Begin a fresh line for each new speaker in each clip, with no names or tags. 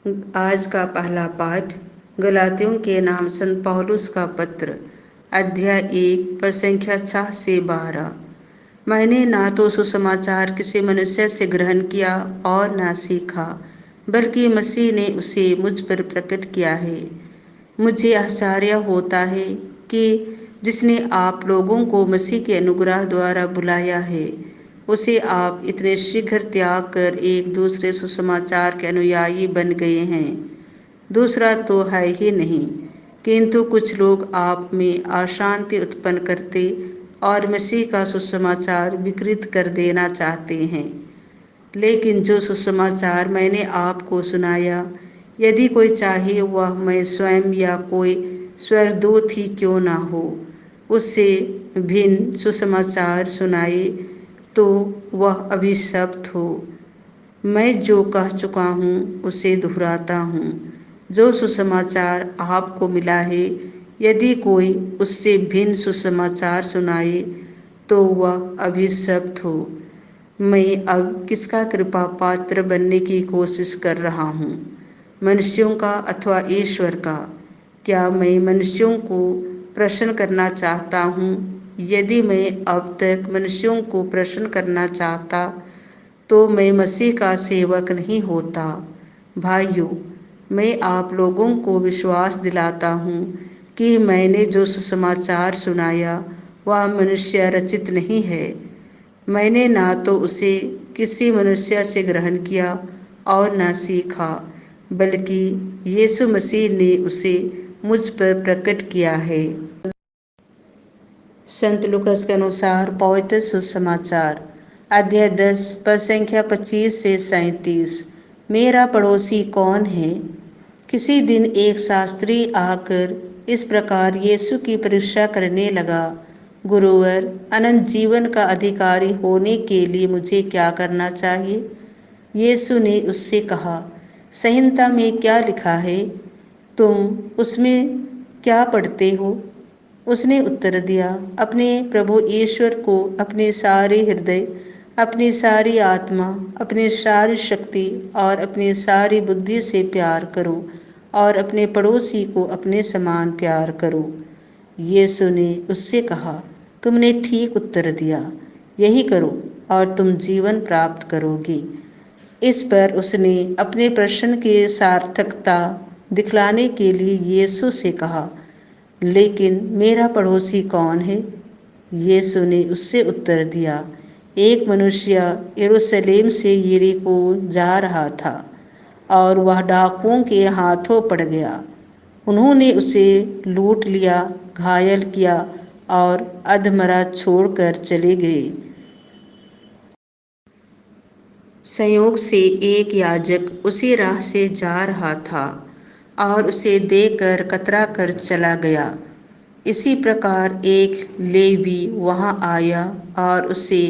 आज का पहला पाठ गलातियों के नाम संत पौलुस का पत्र, अध्याय 1 पद संख्या 6 से 12। मैंने ना तो सुसमाचार किसी मनुष्य से ग्रहण किया और ना सीखा, बल्कि मसीह ने उसे मुझ पर प्रकट किया है। मुझे आश्चर्य होता है कि जिसने आप लोगों को मसीह के अनुग्रह द्वारा बुलाया है, उसे आप इतने शीघ्र त्याग कर एक दूसरे सुसमाचार के अनुयायी बन गए हैं। दूसरा तो है ही नहीं, किंतु कुछ लोग आप में अशांति उत्पन्न करते और मसीह का सुसमाचार विकृत कर देना चाहते हैं। लेकिन जो सुसमाचार मैंने आपको सुनाया, यदि कोई चाहे वह मैं स्वयं या कोई स्वर्गदूत ही क्यों ना हो, उससे भिन्न सुसमाचार सुनाए, तो वह अभिशप्त हो। मैं जो कह चुका हूँ उसे दोहराता हूँ। जो सुसमाचार आपको मिला है, यदि कोई उससे भिन्न सुसमाचार सुनाए, तो वह अभिशप्त हो। मैं अब किसका कृपा पात्र बनने की कोशिश कर रहा हूँ, मनुष्यों का अथवा ईश्वर का? क्या मैं मनुष्यों को प्रसन्न करना चाहता हूँ? यदि मैं अब तक मनुष्यों को प्रसन्न करना चाहता, तो मैं मसीह का सेवक नहीं होता। भाइयों, मैं आप लोगों को विश्वास दिलाता हूँ कि मैंने जो सुसमाचार सुनाया वह मनुष्य रचित नहीं है। मैंने ना तो उसे किसी मनुष्य से ग्रहण किया और ना सीखा, बल्कि यीशु मसीह ने उसे मुझ पर प्रकट किया है। संत लूकास के अनुसार पवित्र सुसमाचार, अध्याय 10 पद संख्या 25 से 37। मेरा पड़ोसी कौन है? किसी दिन एक शास्त्री आकर इस प्रकार यीशु की परीक्षा करने लगा, गुरुवर, अनंत जीवन का अधिकारी होने के लिए मुझे क्या करना चाहिए? यीशु ने उससे कहा, संहिता में क्या लिखा है? तुम उसमें क्या पढ़ते हो? उसने उत्तर दिया, अपने प्रभु ईश्वर को अपने सारे हृदय, अपनी सारी आत्मा, अपनी सारी शक्ति और अपनी सारी बुद्धि से प्यार करो, और अपने पड़ोसी को अपने समान प्यार करो। यीशु ने उससे कहा, तुमने ठीक उत्तर दिया, यही करो और तुम जीवन प्राप्त करोगे। इस पर उसने अपने प्रश्न की सार्थकता दिखलाने के लिए यीशु से कहा, लेकिन मेरा पड़ोसी कौन है? यीशु ने उससे उत्तर दिया, एक मनुष्य यरूशलेम से यरीको जा रहा था और वह डाकुओं के हाथों पड़ गया। उन्होंने उसे लूट लिया, घायल किया और अधमरा छोड़कर चले गए। संयोग से एक याजक उसी राह से जा रहा था और उसे देखकर कतरा कर चला गया। इसी प्रकार एक लेवी वहां आया और उसे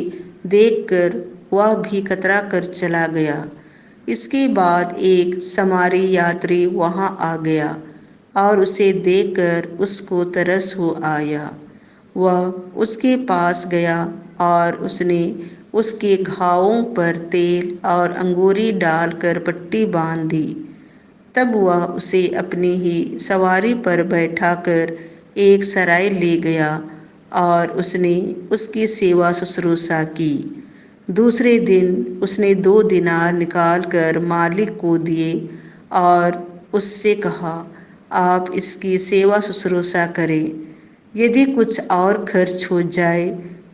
देखकर वह भी कतरा कर चला गया। इसके बाद एक समारी यात्री वहां आ गया और उसे देखकर उसको तरस हो आया। वह उसके पास गया और उसने उसके घावों पर तेल और अंगूरी डालकर पट्टी बांध दी। तब वह उसे अपनी ही सवारी पर बैठाकर एक सराय ले गया और उसने उसकी सेवा शुश्रूषा की। दूसरे दिन उसने 2 दिनार निकाल कर मालिक को दिए और उससे कहा, आप इसकी सेवा शुश्रूषा करें। यदि कुछ और खर्च हो जाए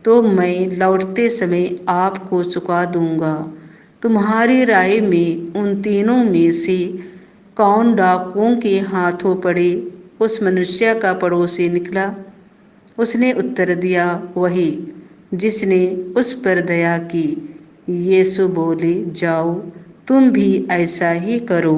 तो मैं लौटते समय आपको चुका दूंगा। तुम्हारी राय में उन तीनों में से कौन डाकुओं के हाथों पड़े उस मनुष्य का पड़ोसी निकला? उसने उत्तर दिया, वही जिसने उस पर दया की। यीशु बोले, जाओ तुम भी ऐसा ही करो।